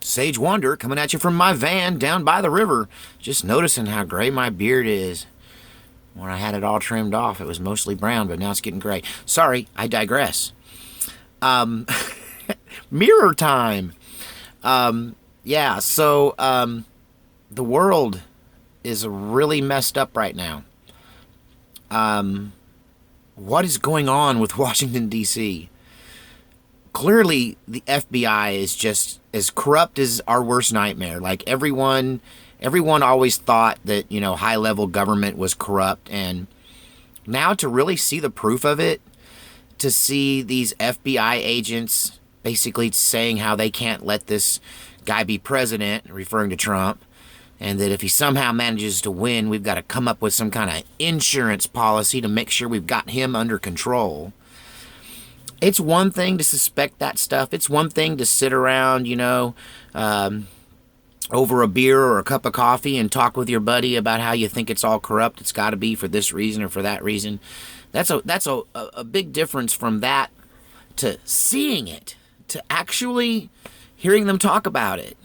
Sage Wonder coming at you from my van down by the river. Just noticing how gray my beard is. When I had it all trimmed off, it was mostly brown, but now it's getting gray. Sorry, I digress. Um, Mirror time. Yeah, so the world is really messed up right now. What is going on with Washington, D.C.? Clearly, the FBI is just as corrupt as our worst nightmare. Like everyone always thought that, high-level government was corrupt, and now to really see the proof of it, to see these FBI agents basically saying how they can't let this guy be president, referring to Trump, and that if he somehow manages to win, we've got to come up with some kind of insurance policy to make sure we've got him under control. It's one thing to suspect that stuff. It's one thing to sit around, over a beer or a cup of coffee and talk with your buddy about how you think it's all corrupt. It's got to be for this reason or for that reason. That's a big difference from that to seeing it, to actually hearing them talk about it.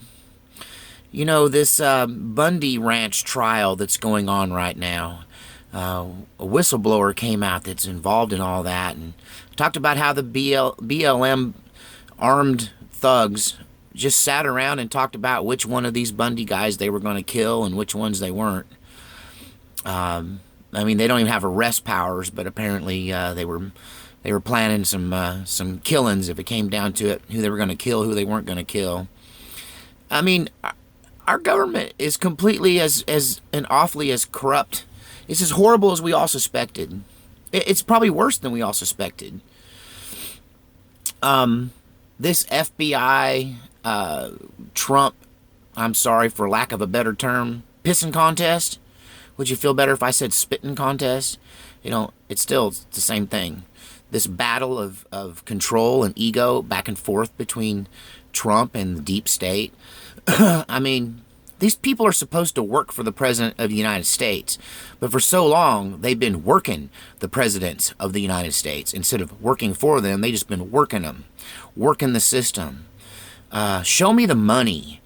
This Bundy Ranch trial that's going on right now. A whistleblower came out that's involved in all that and talked about how the BLM armed thugs just sat around and talked about which one of these Bundy guys they were going to kill and which ones they weren't. They don't even have arrest powers, but apparently they were planning some killings if it came down to it, who they were going to kill, who they weren't going to kill. Our government is completely as and awfully as corrupt. It's as horrible as we all suspected. It's probably worse than we all suspected. This FBI, Trump, I'm sorry for lack of a better term, pissing contest. Would you feel better if I said spitting contest? It's still the same thing. This battle of control and ego back and forth between Trump and the deep state. These people are supposed to work for the President of the United States, but for so long, they've been working the presidents of the United States. Instead of working for them, they've just been working them, working the system. Show me the money.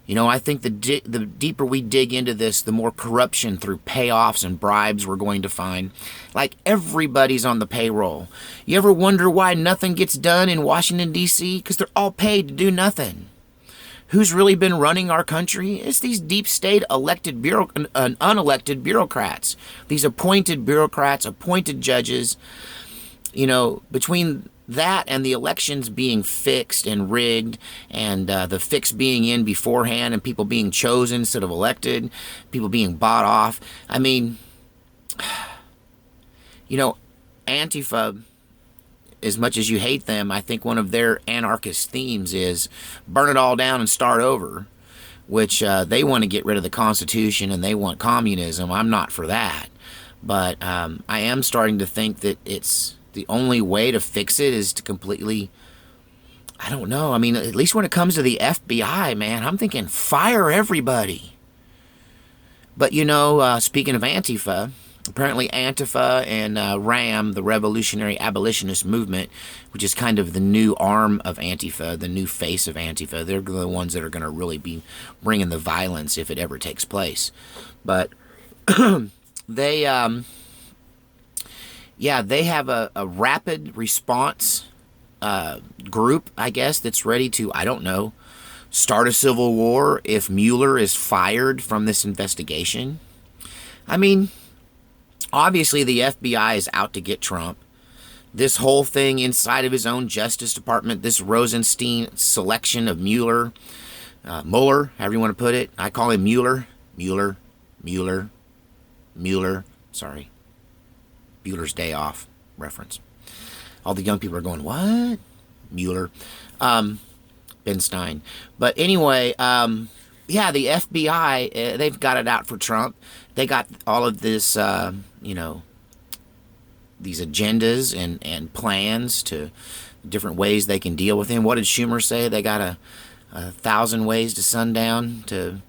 I think the deeper we dig into this, the more corruption through payoffs and bribes we're going to find. Like, everybody's on the payroll. You ever wonder why nothing gets done in Washington, D.C.? Because they're all paid to do nothing. Who's really been running our country? It's these deep state unelected bureaucrats. These appointed bureaucrats, appointed judges. Between that and the elections being fixed and rigged, and the fix being in beforehand, and people being chosen instead of elected, people being bought off. Antifa, as much as you hate them, I think one of their anarchist themes is burn it all down and start over, which they want to get rid of the Constitution and they want communism. I'm not for that. But I am starting to think that it's the only way to fix it is to completely, I don't know. At least when it comes to the FBI, man, I'm thinking fire everybody. But, speaking of Antifa, apparently Antifa and RAM, the Revolutionary Abolitionist Movement, which is kind of the new arm of Antifa, the new face of Antifa, they're the ones that are going to really be bringing the violence if it ever takes place. But they have a rapid response group, I guess, that's ready to, I don't know, start a civil war if Mueller is fired from this investigation. Obviously, the FBI is out to get Trump. This whole thing inside of his own Justice Department, this Rosenstein selection of Mueller, Mueller, however you want to put it. I call him Mueller. Sorry. Bueller's Day Off reference. All the young people are going, what? Mueller. Ben Stein. But anyway, the FBI, they've got it out for Trump. They got all of this, these agendas and plans to different ways they can deal with him. What did Schumer say? They got a 1,000 ways to sundown to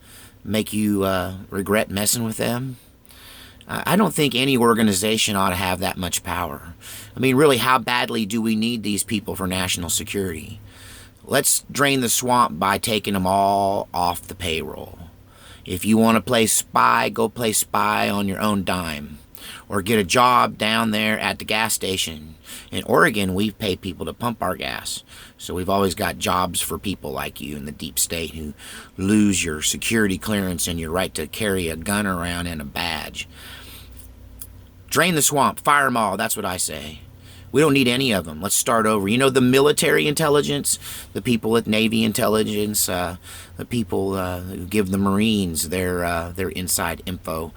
make you regret messing with them. I don't think any organization ought to have that much power. Really, how badly do we need these people for national security? Let's drain the swamp by taking them all off the payroll. If you want to play spy, go play spy on your own dime. Or get a job down there at the gas station. In Oregon, we pay people to pump our gas. So we've always got jobs for people like you in the deep state who lose your security clearance and your right to carry a gun around and a badge. Drain the swamp, fire them all, that's what I say. We don't need any of them. Let's start over. You know, the military intelligence, the people at Navy intelligence, the people who give the Marines their inside info,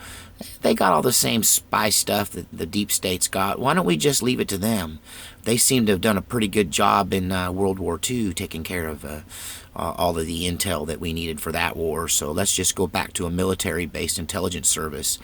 they got all the same spy stuff that the deep state's got. Why don't we just leave it to them? They seem to have done a pretty good job in World War II, taking care of all of the intel that we needed for that war. So let's just go back to a military-based intelligence service.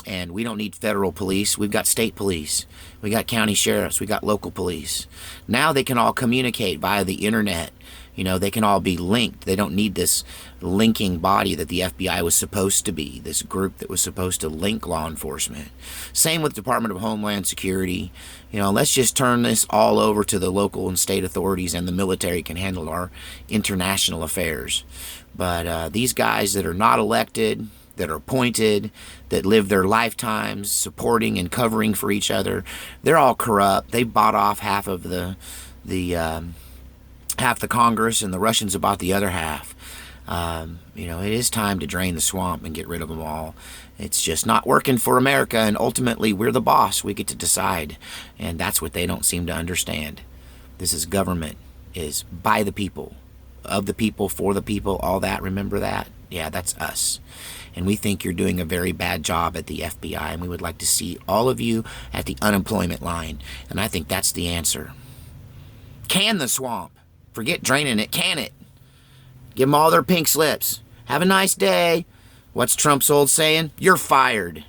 And we don't need federal police. We've got state police. We got county sheriffs. We got local police. Now they can all communicate via the internet. You know, they can all be linked. They don't need this linking body that the FBI was supposed to be, this group that was supposed to link law enforcement. Same with Department of Homeland Security. You know, let's just turn this all over to the local and state authorities, and the military can handle our international affairs. But these guys that are not elected, that are appointed, that live their lifetimes supporting and covering for each other, they're all corrupt. They bought off half of the Congress, and the Russians have bought the other half. You know, it is time to drain the swamp and get rid of them all. It's just not working for America, and ultimately we're the boss. We get to decide, and that's what they don't seem to understand. This is government, is by the people, of the people, for the people, all that. Remember that? Yeah, that's us. And we think you're doing a very bad job at the FBI, and we would like to see all of you at the unemployment line. And I think that's the answer. Can the swamp. Forget draining it. Can it. Give them all their pink slips. Have a nice day. What's Trump's old saying? You're fired.